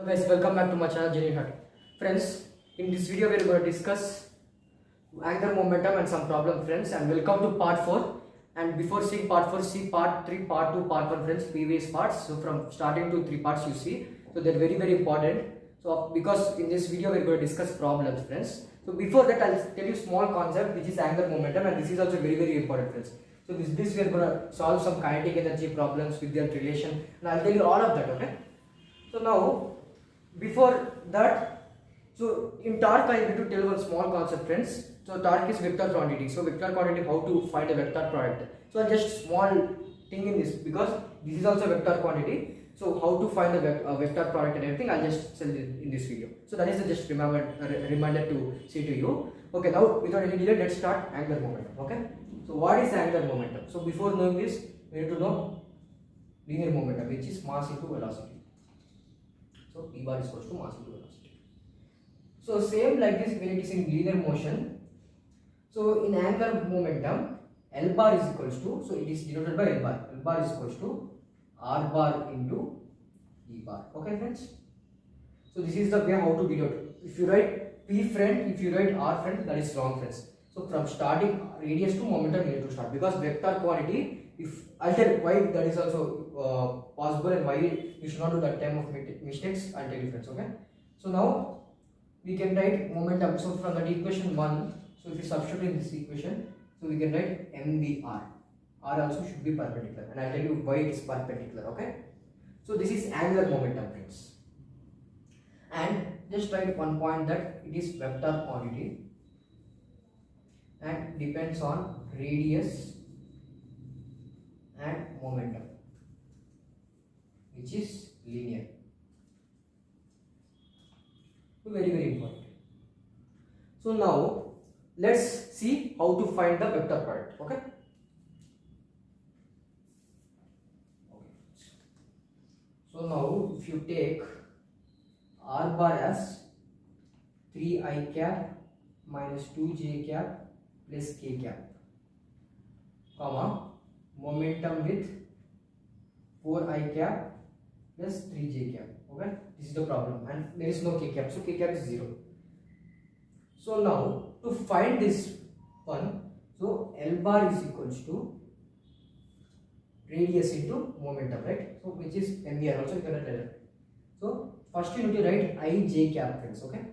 Guys, welcome back to my channel Genuine Heart. Friends, in this video we are going to discuss angular momentum and some problem, friends, and welcome to part 4. And before seeing part 4, see part 3, part 2, part 1, friends, previous parts. So from starting to 3 parts you see, so they're very important. So because in this video we are going to discuss problems, friends. So before that I'll tell you small concept which is angular momentum, and this is also very important, friends. So with this we are going to solve some kinetic energy problems with their relation, and I'll tell you all of that, okay? So now before that, so in torque I need to tell one small concept, friends. So torque is vector quantity. So vector quantity, how to find a vector product. So just small thing in this, because this is also vector quantity. So how to find the vector product and everything, I'll just tell in this video. So that is the just reminder to say to you. Okay, now without any delay, let's start angular momentum. Okay. So what is angular momentum? So before knowing this, we need to know linear momentum, which is mass into velocity. So P bar is equals to mass into velocity. So same like this when it is in linear motion. So in angular momentum, L bar is equals to, so it is denoted by L bar. L bar is equals to R bar into E bar. Okay, friends. So this is the way how to denote. If you write P friend, if you write R friend, that is wrong, friends. So from starting radius to momentum, you need to start, because vector quantity. If I'll tell why that is also possible and why you should not do that type of mistakes, I'll tell you, friends. Okay. So now we can write momentum. So from that equation 1, so if you substitute in this equation, so we can write MVR. R also should be perpendicular, and I'll tell you why it is perpendicular. Okay. So this is angular momentum, friends. And just write one point that it is vector quantity and depends on radius and momentum, which is linear. So very important. So now let's see how to find the vector product. Okay. So now if you take R bar as 3i cap minus 2j cap plus k cap, comma, momentum with 4i cap plus 3j cap. Okay, this is the problem, and there is no k cap, so k cap is 0. So now to find this one, so L bar is equals to radius into momentum, right? So which is MVR, also you can write later. So first you need to write ij cap, friends. Okay,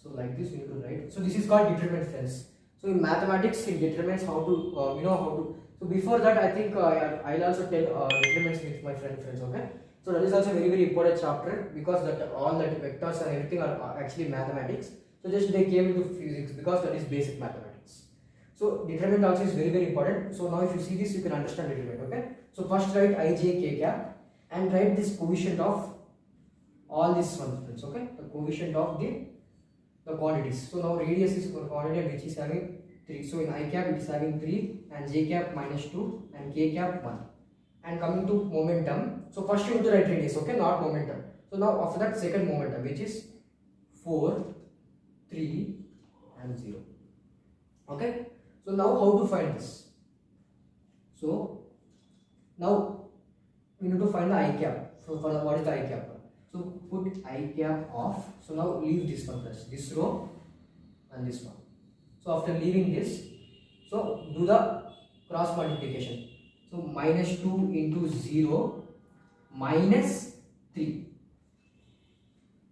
so like this you need to write. So this is called determinant, friends. So in mathematics it determines how to how to. So before that I think I'll also tell determinants with my friends. Okay, so that is also very important chapter, because that all that vectors and everything are actually mathematics. So just they came into physics because that is basic mathematics. So determinant also is very important. So now if you see this, you can understand determinant. Okay, so first write ij k cap and write this coefficient of all these ones, friends. Okay, the coefficient of the quantities. So now radius is quantity which is having 3. So in I cap it is having 3, and j cap minus 2, and k cap 1. And coming to momentum, so first you need to write radius, okay, not momentum. So now after that second momentum, which is 4, 3 and 0. Okay. So now how to find this? So now we need to find the I cap. So for what is the I cap? So put I cap off. So now leave this one first, this row and this one. So after leaving this, so do the cross multiplication. So minus 2 into 0 minus 3.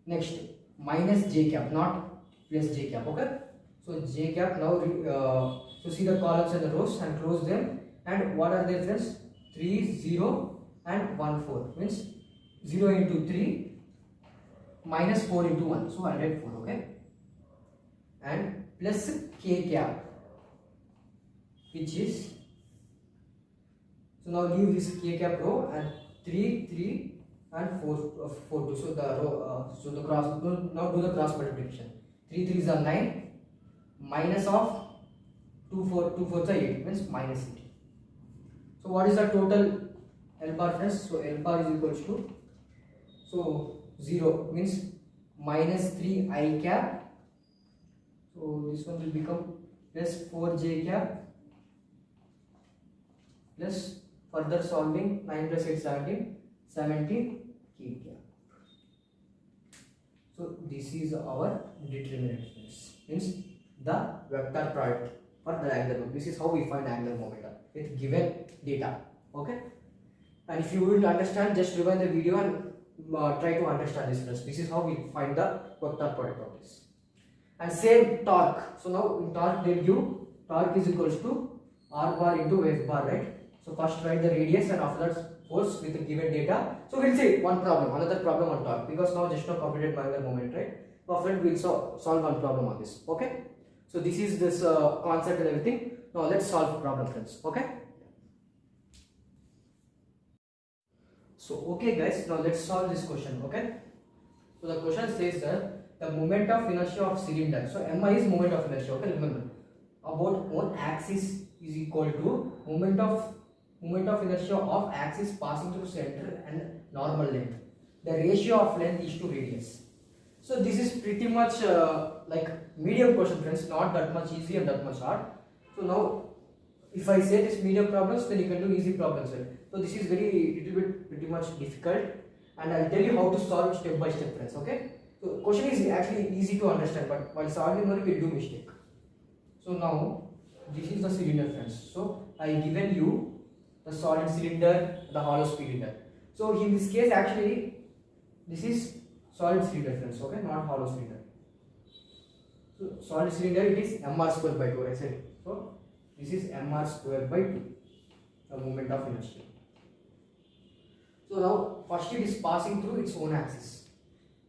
Next minus j cap, not plus j cap. Okay. So j cap now. So see the columns and the rows and close them. And what are their, friends? 3, 0 and 1, 4. Means 0 into 3 minus 4 into 1. So I'll write 4. Okay. And plus k cap, which is, so now leave this k cap row, and 3, 3 and 4, 4, 2. So the row, so the cross, now do the cross multiplication. 3 3s are 9, minus of 2 4s are 8, means minus 8. So what is the total L bar, friends? So L bar is equals to, so 0 means minus 3 I cap. So this one will become plus 4j cap plus further solving 9 plus 8 17 k cap. So this is our determinant, means the vector product for the angular momentum. This is how we find angular momentum with given data. Okay, and if you will understand, just rewind the video and try to understand this first. This is how we find the vector product of this. And same torque. So now in torque they give torque is equals to r bar into f bar, right? So first write the radius and after that force with the given data. So we'll see one problem, another problem on torque, because now just now completed angular moment, right? So after we'll solve one problem on this. Okay. So this is this concept and everything. Now let's solve problem, friends. Okay. So okay guys, now let's solve this question. Okay. So the question says that the moment of inertia of cylinder. So mi is moment of inertia. Okay, remember about one axis is equal to moment of inertia of axis passing through center and normal length. The ratio of length is to radius. So this is pretty much like medium question, friends. Not that much easy and that much hard. So now if I say this medium problems, then you can do easy problems, right? So this is little bit pretty much difficult, and I'll tell you how to solve it step by step, friends. Okay. So question is actually easy to understand, but while solving only we'll do mistake. So now this is the cylinder, friends. So I given you the solid cylinder, the hollow cylinder. So in this case actually this is solid cylinder, friends. Okay, not hollow cylinder. So solid cylinder, it is mr square by 2, I said. So this is mr square by 2, the moment of inertia. So now first it is passing through its own axis.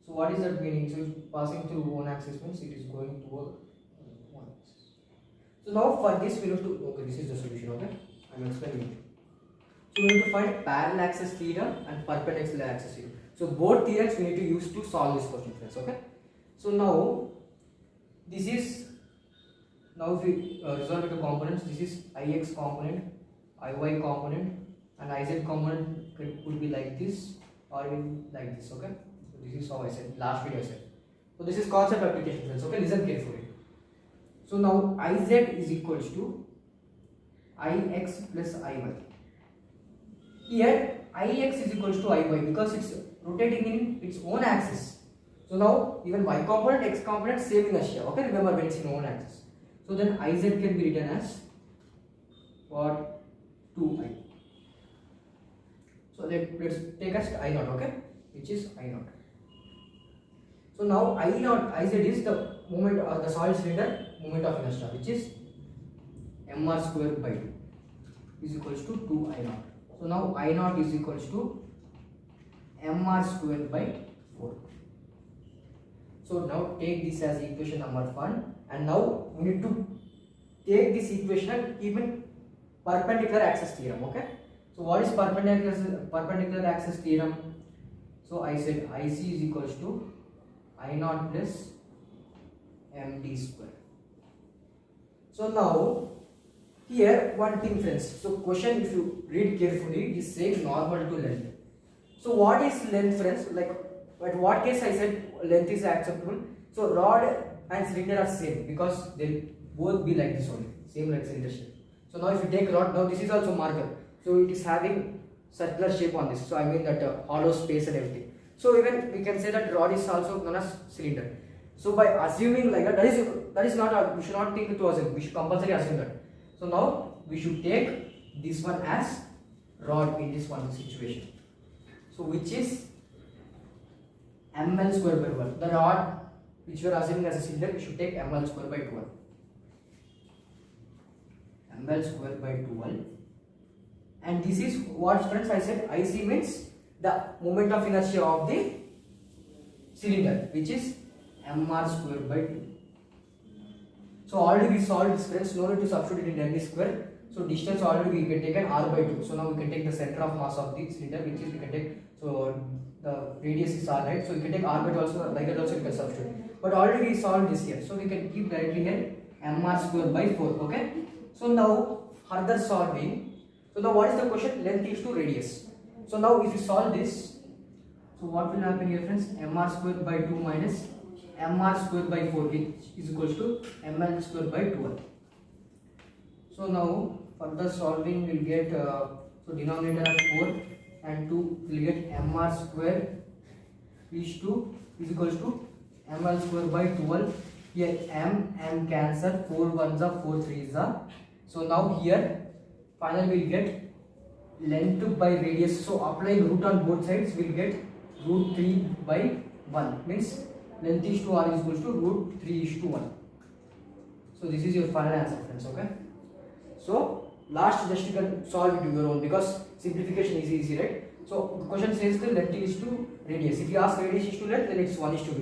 So what is that meaning? So passing through one axis means it is going toward one axis. So now for this we have to, okay, this is the solution. Okay, I am explaining it. So we have to find parallel axis theorem and perpendicular axis theorem. So both theorems we need to use to solve this question, friends. Okay. So now this is, now if we resolve it to components, this is ix component, iy component, and iz component could be like this or even like this. Okay. So this is how I said last video I said. So this is concept application, friends. Okay, listen carefully. So now iz is equals to ix plus iy. Here ix is equals to iy because it's rotating in its own axis. So now even y component, x component, same inertia. Okay, remember when it's in own axis. So then iz can be written as what? 2i. So let's take as I naught, okay, which is I naught. So now I naught, Iz is the moment of the solid cylinder moment of inertia, which is mr square by 2 is equals to 2 I naught. So now I naught is equals to mr square by 4. So now take this as equation number 1, and now we need to take this equation and keep in perpendicular axis theorem. Okay. So what is perpendicular axis theorem? So I said IC is equals to I naught plus MD square. So now here one thing, friends. So question, if you read carefully, it is saying normal to length. So what is length, friends? Like at what case I said length is acceptable? So rod and cylinder are same because they both be like this only, same like cylinder shape. So now if you take rod, now this is also marker. So it is having circular shape on this. So I mean that hollow space and everything. So even we can say that rod is also known as cylinder. So by assuming like that is not, we should not think to assume. We should compulsory assume that. So now we should take this one as rod in this one situation. So which is ml square by 12. The rod which we are assuming as a cylinder, we should take ml square by 12. ml square by 12. And this is what, friends, I said IC means the moment of inertia of the cylinder, which is mr square by 2. So already we solved this, friends. No need to substitute in MD square. So distance already we can take an r by 2. So now we can take the center of mass of the cylinder, which is we can take, so the radius is r, right? So we can take r by 2 also, like that also we can substitute. But already we solved this here, so we can keep directly here mr square by 4. Okay. So now further solving. So now what is the question? Length is to radius. So now if you solve this, so what will happen here, friends? mr square by 2 minus mr square by 4, which is equals to ml square by 12. So now further solving will get, so denominator of 4 and 2 will get mr square is equals to ml square by 12. Here m cancel, 4 1s are 4 3s are. So now here finally we'll get length by radius. So applying root on both sides, we'll get root 3 by 1, means length is to r is equals to root 3 is to 1. So this is your final answer, friends. Okay. So last just you can solve it to your own, because simplification is easy, right? So the question says the length is to radius. If you ask radius is to length, then it's 1 is to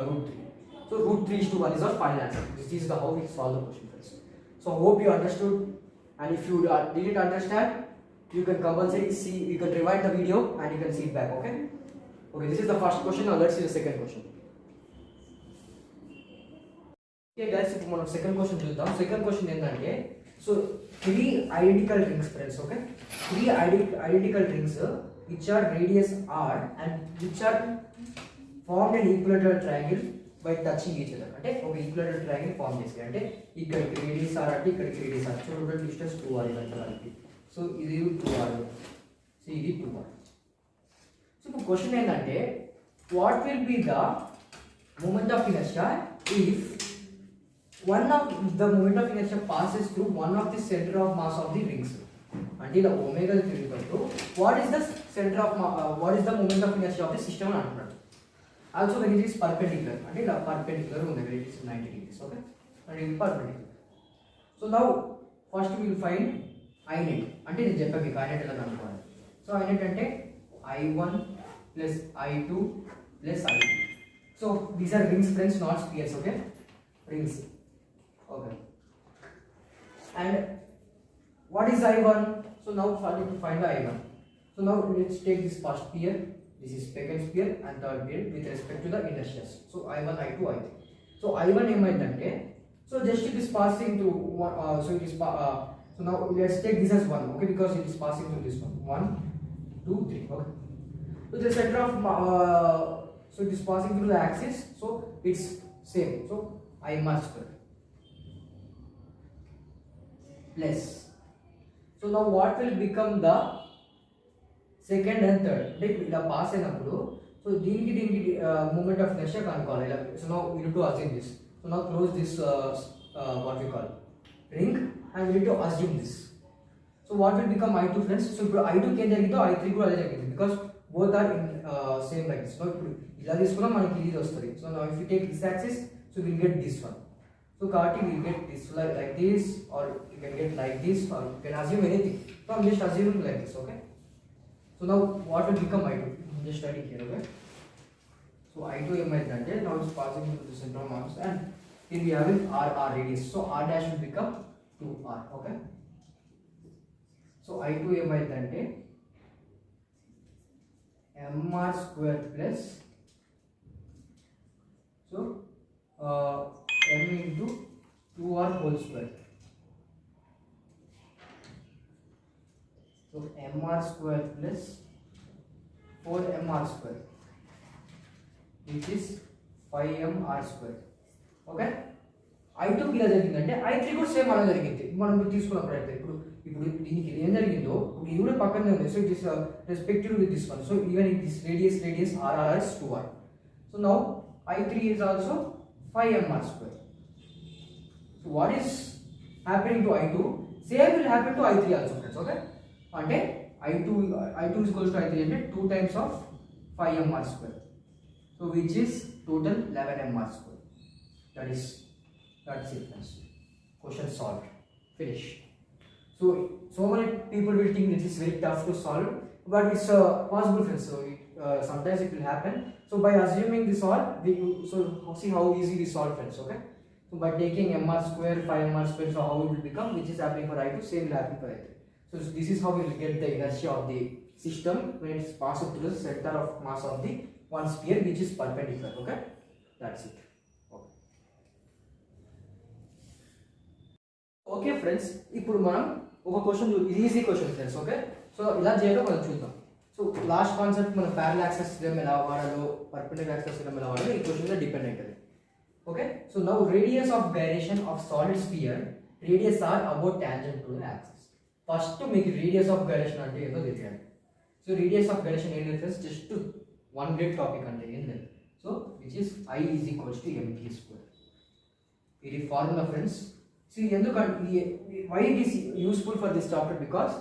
root 3. So root 3 is to 1 is our final answer. This is the how we solve the question, friends. So hope you understood, and if you didn't understand, you can compulsory see, you can rewind the video and you can see it back. Okay. Okay, this is the first question. Now let's see the second question. Okay guys, ఇప్పుడు మనం second question చూద్దాం. Second question ఏంటంటే, so 3 identical rings, friends. Okay, 3 identical rings which are radius r and which are formed an equilateral triangle by touching each other. అంటే ఒక equilateral triangle form చేసి, అంటే ఇక్కడికి radius r అంటే ఇక్కడికి radius r, so total distance 2r ఇదంతా. So ఇది 2r, so ఇది 2r. సో ఇప్పుడు క్వశ్చన్ ఏంటంటే, what will be the moment of inertia if one of the moment of inertia passes through one of the center of mass of the rings. Until the omega is equal to what is the center of what is the moment of inertia of the system and another. Also when it is perpendicular, until the perpendicular on the it is 90 degrees. Okay, and it is perpendicular. So now first we will find I net. Until the Jeppaki I net ela kanukovali. So I net ante I1 plus I2 plus I3. So these are rings, friends, not spheres. Okay, rings. Okay, and what is I1? So now finally to find the I1. So now let's take this first sphere, this is second sphere and third sphere with respect to the inertias. So I1, I2, I3. So I1 ఏమైందంటే, so just it is passing through so it is so now let's take this as 1. Okay, because it is passing through this one, 1 2 3. Okay, so the center of so it is passing through the axis, so it's same. So I must square plus. So now what will become the second and third? Like ila pass అయినప్పుడు, so దీనికి moment of inertia కనుక్కోవాలి. So now we need to assume this. So now close this what we call ring and we need to assume this. So what will become I2, friends? So ఇప్పుడు I2 కి ఏం జరిగిందో I3 కూడా అదే జరిగింది, because both are in same like this. So ఇప్పుడు ఇలా తీసుకున్నా మనకి ఇది వస్తుంది. So now if you take this axis, so we will get this one. So Kati will get this like this, or you can get like this, or you can assume anything. So I'm just assuming like this. Okay, so now what will become I2? Just study here. Okay, so I2 ఏమైందంటే, now it's passing into the center of mass, and here we have it r radius, so r dash will become 2r. Okay, so I2 ఏమైందంటే mr square plus, so m into 2r whole square. So mr square plus 4mr square, which is 5mr square. Okay, I2 కి ఇలా జరిగిందంటే I3 కూడా same అలా జరిగింది. మనం తీసుకున్నప్పుడు అయితే ఇప్పుడు దీనికి ఏం జరిగిందో ఇది కూడా పక్కనే ఉంది. So it is respective with this one. So even it is radius r is 2r. So now I3 is also 5mr square. So what is happening to I2? Same will happen to I3 also, friends. Okay, అంటే I2 is equals to I3 అంటే 2 times of 5mr square. So which is total 11mr square. That's it, friends. Question solved. Finish. So many people will think this is very tough to solve, but it's possible, friends. So sometimes it will happen. So by assuming this all, so see how easy we solve, friends. Okay, so by taking mr square 5mr square, so how it will become, which is happening for I2, same will happen for I3. So this is how we will get the inertia of the system when it's passed through the center of mass of the one sphere, which is perpendicular. Okay, that's it. Okay friends, ఇప్పుడు మనం ఒక question, easy question friends. Okay, so ఇలా చేయడం మనం చూద్దాం. So last concept మనం parallel access theorem ఎలా వాడాలో, పర్పెండిక్యులర్ యాక్సెస్ థియరం ఎలా వాడాలో ఈ క్వశ్చన్ మీద డిపెండ్ అవుతుంది. Okay, so now radius of gyration of solid sphere, radius R about tangent to the axis. First మీకు రేడియస్ ఆఫ్ గైరేషన్ అంటే ఏదో తెలియాలి. సో రేడియస్ ఆఫ్ గైరేషన్ ఏం లేదు friends, just one great topic అంటే ఏం లేదు. So which is I is equals to mk square. Very formula friends. See why it is useful for this chapter, because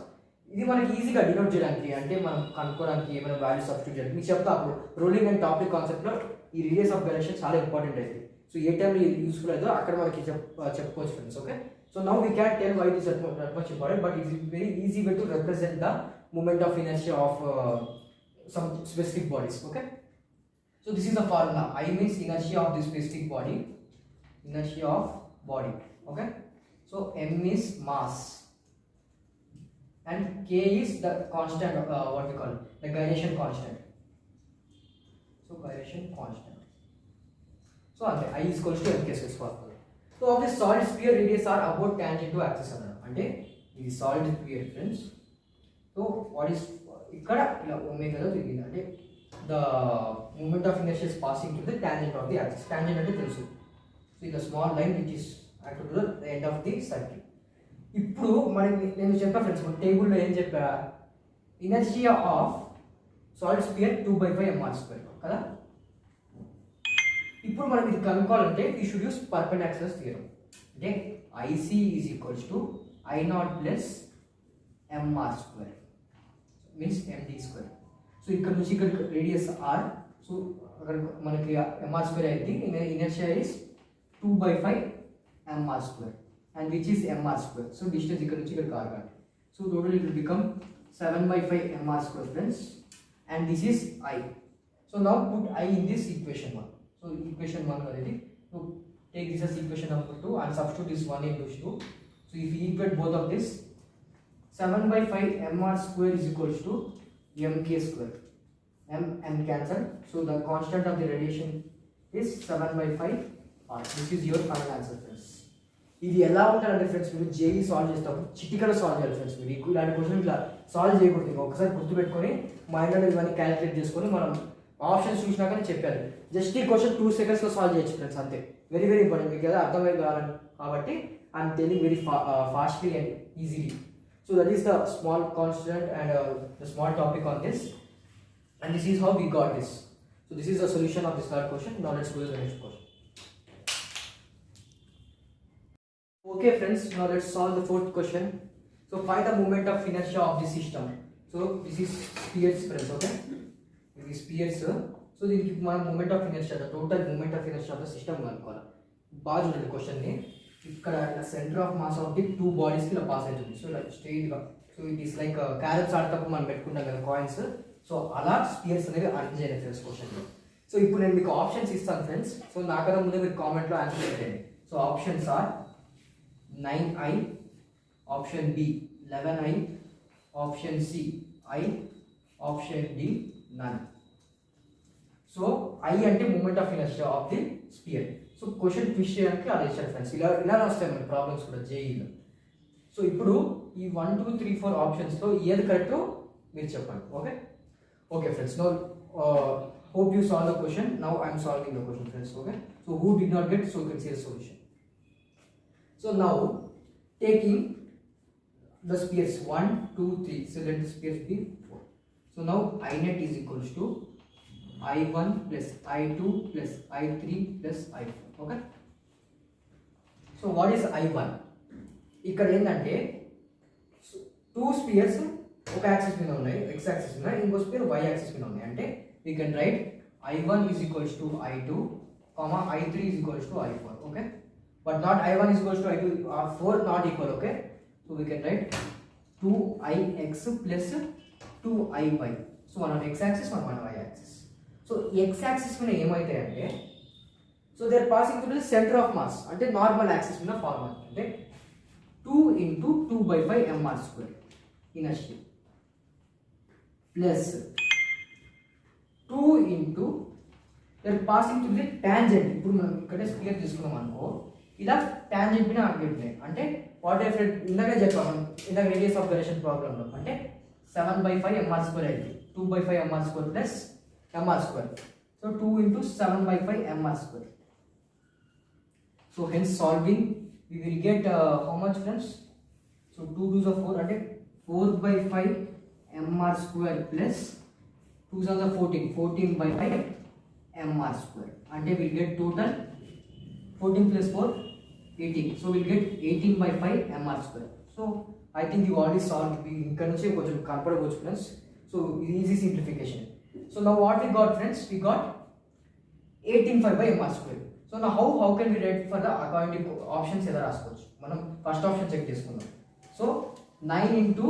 ఇది మనకి ఈజీగా డినోట్ చేయడానికి, అంటే మనం కనుక్కోవడానికి ఏమైనా వాల్యూ సబ్స్టిట్యూట్ చేయడానికి మీకు చెప్తా. అప్పుడు రోలింగ్ అండ్ టాపిక్ కాన్సెప్ట్లో ఈ రేడియస్ ఆఫ్ గైరేషన్ చాలా ఇంపార్టెంట్ అయితే. సో ఏ టైంలో యూస్ఫుల్ అయితే అక్కడ మనకి చెప్పుకోవచ్చు friends. Okay, so now we can tell why this that much important, but it is very easy way to represent the moment of inertia of some specific bodies. Okay, so this is the formula. I means inertia of this specific body, inertia of body. Okay, so m is mass and k is the constant, what we call the gyration constant. So gyration constant. So I is equals to mk square formula. So of this solid sphere radius are about tangent to axis anna, ante ఇది solid sphere friends. So what is ఇక్కడ ఇలా ఒమేగాలో తిరిగింది, అంటే the moment of inertia is passing to the tangent of the axis. Tangent అంటే తెలుసు. సో ఇది small line which is act to the end of the circle. ఇప్పుడు మనకి నేను చెప్పా ఫ్రెండ్స్, మన టేబుల్లో ఏం చెప్పా, inertia of solid spear 2/5 mr² కదా. ఇప్పుడు మనం ఇది కనుక్కోవాలంటే we should use perpendicular theorem. అంటే IC is equals to I0 plus mr² means md square. So ఇక్కడ నుంచి ఇక్కడ రేడియస్ r, సో అక్కడ మనకి mr² అయితే inertia is 2/5 mr² and which is mr². So distance ఇక్కడ నుంచి ఇక్కడ r కాదు. So total it will become 7/5 mr² friends, and this is I. So now put I in this equation 1. So equation 1 already. So take this as equation number 2 and substitute this 1 into 2. So if you equate both of this, 7/5 mr² is equals to mk square. M cancel. So the constant of the radiation is 7/5 r. This is your final answer friends. ఇది ఎలా ఉంటుందంటే friends, మీరు JEE solve చేసేటప్పుడు చిటికలో solve చేయాలి friends. మీరు ఇలాంటి question ఇట్లా సాల్వ్ చేయకూడదు. ఒకసారి గుర్తుపెట్టుకొని మైండ్లో ఇవన్నీ క్యాలిక్యులేట్ చేసుకొని మనం ఆప్షన్స్ చూసినాకనే చెప్పారు. జస్ట్ ఈ క్వశ్చన్ 2 secondsలో సాల్వ్ చేయొచ్చు ఫ్రెండ్స్, అంతే. వెరీ వెరీ ఇంపార్టెంట్, మీకు ఏదో అర్థమయ్యి కావాలని కాబట్టి I'm telling very fastly and easily. So that is the small constant and the small topic on this, and this is how we got this. So this is the solution of this third question. Now let's go to the next question. Okay friends, now let's solve the fourth question. So find the moment of inertia of the system. So this is spheres friends. Okay, this is spheres. So this is my moment of inertia, the total moment of inertia of the system అనుకోవాలి. బాగా చూడండి question ని. ఇక్కడ centre of mass of the 2 bodies కి ఇలా pass అవుతుంది. So ఇలా straight గా, so it is like carroms ఆడేటప్పుడు మనం పెట్టుకుంటాం కదా కాయిన్స్. సో అలా స్పియర్స్ అనేవి అరేంజ్ చేయాలి ఫ్రెండ్స్ క్వశ్చన్ లో. సో ఇప్పుడు నేను మీకు ఆప్షన్స్ ఇస్తాను ఫ్రెండ్స్. సో నాకన్నా ముందే మీరు కామెంట్ లో ఆన్సర్ పెట్టండి. So options are 9I, option B 11I, option C I, option D none. So I అంటే moment of inertia of the sphere. So question twist చేయడానికి అలా ఇచ్చారు ఫ్రెండ్స్. ఇలా వస్తాయి మన ప్రాబ్లమ్స్ కూడా జేఈలో. సో ఇప్పుడు ఈ 1 2 3 4 ఆప్షన్స్లో ఏది కరెక్టో మీరు చెప్పండి. Okay friends, now hope you solve the question. Now I am solving the question friends. Okay, so who did not get, so you can see the solution. So now taking the spheres 1 2 3, so let the spheres be 4. So now I net is equals to I1 plus I2 plus I3 plus I4. Okay, so what is I1? ఇక్కడ ఏంటంటే 2 spheres ఒక axis మీద ఉన్నాయి, x axis మీద, ఇంకో spear y axis మీద ఉన్నాయి. అంటే we can write I1 is equals to I2, I3 is equals to I4. Okay, but not I1 is equals to I2 or 4 not equal. Okay, so we can write 2ix plus 2iy. So one on x axis, one on y axis. So x axis మీద ఏమైతాయంటే, so they are passing through the centre of mass, అంటే normal axis మీద form అవుతుంది. అంటే 2 into 2/5 mr² inertia plus 2 into they are passing through the tangent. ఇప్పుడు మనం ఇక్కడ spear తీసుకున్నాం అనుకో, ఇలా టాంజెంట్ మీద ఆగిపోయినాయి. అంటే వాట్ ఎఫ్ ఇందాకే చెప్పాము, ఇందాక రేడియస్ ఆఫ్ గైరేషన్ ప్రాబ్లంలో, అంటే 7/5 mr² అయితే 2/5 mr² plus mr². So 2 into 7/5 mr². So hence solving we will get how much friends? So 2 2s are 4, అంటే 4/5 mr² plus 2s are 14, 14/5 mr square. అంటే we'll get total 14 plus 4 18. So we'll get 18 by 5 mr square. So I think you already solved. ఇక్కడ నుంచి కొంచెం కనపడవచ్చు friends. So easy simplification. So now what we got friends? We got 18 by mr square. So now how can we write for the according to options ఎలా రాసుకోవచ్చు? మనం first option check చేసుకుందాం. So 9 into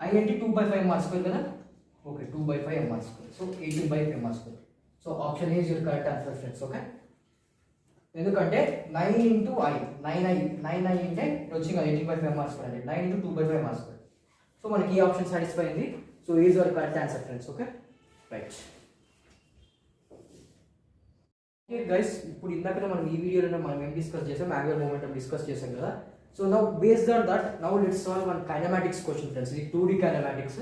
I అంటే 2 by 5 mr square కదా. Okay 2 by 5 mr square. So 18 by 5 mr square. So option A is your correct answer friends. Okay ఎందుకంటే 9 into I 9I అంటే వచ్చి 18 by 5 mr square అంటే 9 into 2 by 5 mr square. So మనకి ఈ option satisfy అయింది. So is your correct answer friends. Okay right. Okay guys ఇప్పుడు ఇందాక మనం ఈ వీడియోలో మనం ఏం డిస్కస్ చేసాం, యాంగులర్ మొమెంటం డిస్కస్ చేసాం కదా. So now based on that now let's solve one kinematics question friends. ఇది 2D కైనమాటిక్స్.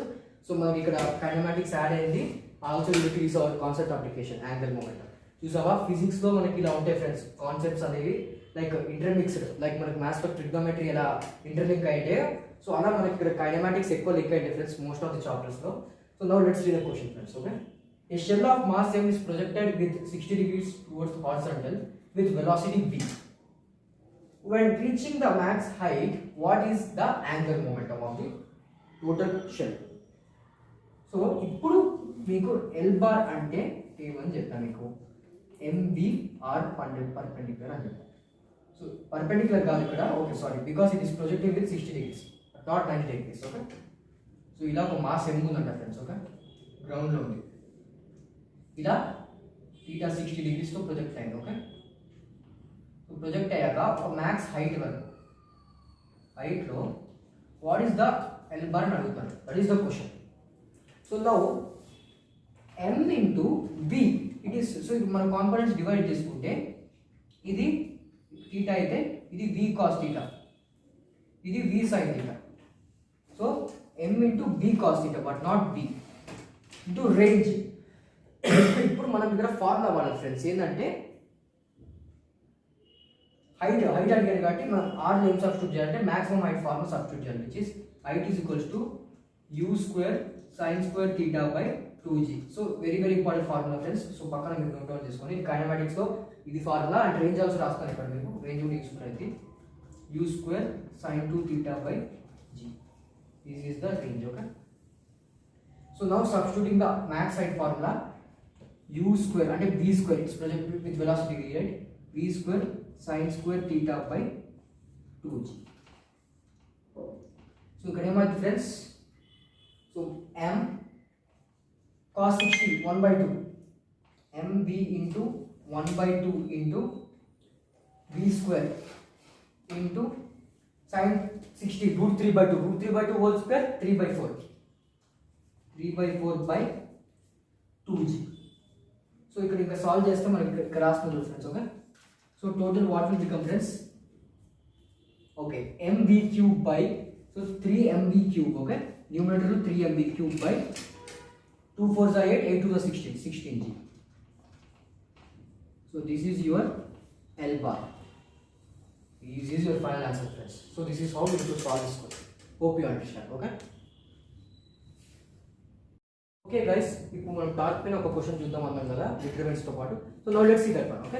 సో మనకి ఇక్కడ కైనమాటిక్స్ యాడ్ అయింది. Also it is our concept application angular momentum. చూసావా ఫిజిక్స్ లో మనకి ఇలా ఉంటాయి ఫ్రెండ్స్ కాన్సెప్ట్స్ అనేవి లైక్ ఇంటర్మిక్స్డ్. లైక్ మనకి మ్యాథ్స్ లో ట్రిగ్నోమెట్రీ ఎలా ఇంటర్లింక్ అయితే సో అలా మనకి ఇక్కడ కైనమాటిక్స్ ఎక్కువ లింక్ అయితే friends most of the chapters లో. So now let's read the question friends. Okay A shell of mass m is projected with 60 degrees towards the horizontal with velocity v. When reaching the max height, what is the angular momentum of the total shell? So, ఇప్పుడు మీకు L bar అంటే ఏమని చెప్తాను మీకు MBR perpendicular అని చెప్తాను. So perpendicular కాదు ఇక్కడ. Okay sorry because it is projecting with 60 degrees not 90 degrees. Okay so ఇలా ఒక మాస్ m ఉందంట ఫ్రెండ్స్. ఓకే గ్రౌండ్ లో ఉంది ఇలా θ 60 degrees తో ప్రొజెక్ట్ అయింది. ఓకే సో ప్రొజెక్ట్ అయ్యాక ఒక మ్యాక్స్ హైట్ వరకు హైట్ లో what is the L bar అని అడుగుతారు. That is the question. So now m into v it is. So ఇప్పుడు మన కాంపోనెంట్స్ డివైడ్ చేసుకుంటే ఇది θ అయితే ఇది v cos θ, ఇది v sin θ. So m into v cos θ but not v into range. ఇప్పుడు మనం ఇక్కడ ఫార్ములా వాడాలి ఫ్రెండ్స్. ఏంటంటే హైట్ అడిగారు కాబట్టి మనం ఆర్ ఏం సబ్స్టిట్యూట్ చేయాలంటే మాక్సిమం హైట్ ఫార్ములా సబ్స్టిట్యూట్ చేయాలి which is height is equals to u square sin square θ by 2g. So very important formula friends. So పక్కన మీరు నోట్ డౌన్ చేసుకోండి. కైనమాటిక్స్ లో ఇది ఫార్ములా అండ్ రేంజ్ ఆల్సో రాస్తాను ఇక్కడ మీకు. రేంజ్ కూడా తీసుకున్నది u square sin 2θ by g. This is the range. Okay so now substituting the max height formula u square అంటే v square is projected with velocity v, right? v square sin square theta by 2g. So ఇక్కడ ఏమైంది friends? So m cos 60 1 by 2 mv into 1 by 2 into v square into sin 60 root 3 by 2 root 3 by 2 whole square 3 by 4 3 by 4 by 2g. So ఇక్కడ ఇంకా solve చేస్తే మనకి ఇక్కడ రాస్తుంది friends. Okay so total what will become friends? Okay mv cube by so 3mv cube. Okay numerator 3mv cube by 2 4s are 8 8 2s are 16 16g. So this is your L bar. This is your final answer friends. So this is how we have to solve this question. Hope you understand. Okay. Okay guys ఇప్పుడు మనం torque పైన ఒక question చూద్దాం అన్నాం కదా determinants తో పాటు. So now let's see that one. Okay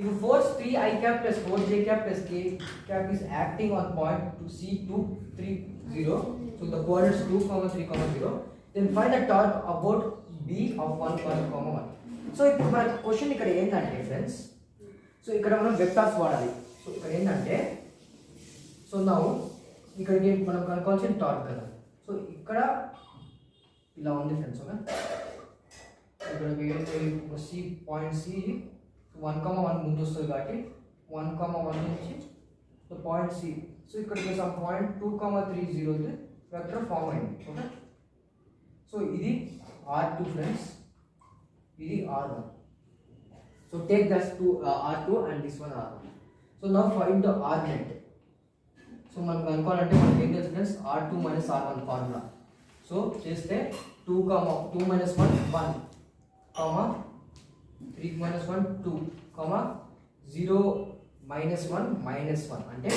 if force 3i cap plus 4j cap plus k cap is acting on point to c2 3 0 so the coordinates 2 3 0 then find the torque about b of 1 1. So ఇప్పుడు మన question ఇక్కడ ఏంటంటే friends so ఇక్కడ మనం vectors వాడాలి. So ఇక్కడ ఏంటంటే so now ఇక్కడ మనం కనుక్కోవాల్సిన టార్క్ కదా. సో ఇక్కడ ఇలా ఉంది ఫ్రెండ్స్. ఓకే ఇక్కడ సి పాయింట్ సి 1,1 ముందు వస్తుంది కాబట్టి 1,1 నుంచి సో పాయింట్ సి. సో ఇక్కడ సమ్ పాయింట్ 2,30 వెక్టర్ ఫామ్ అయింది. ఓకే సో ఇది R2 ఫ్రెండ్స్, ఇది R1. So take this to R2 and this one R1. So now find the R net. So మనం కనుక్కోవాలంటే మనకి ఏం తెలుసు friends R2 minus R1 formula. So చేస్తే 2 minus 1 1 3 minus 1 2 0 minus 1 minus 1 అంటే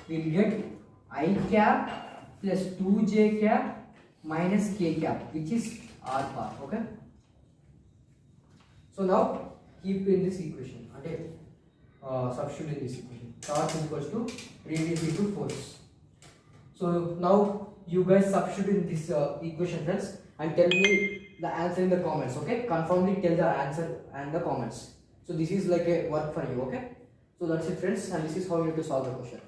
we'll get I cap plus 2j cap minus k cap which is R bar. Okay so now keep in this equation. Okay, substitute in this equation. Torque equals to radius into force. So now you guys substitute in this equation, friends, and tell me the answer in the comments. Okay, confirmly tell the answer and the comments. So this is like a work for you. Okay, so that's it, friends, and this is how you need to solve the question.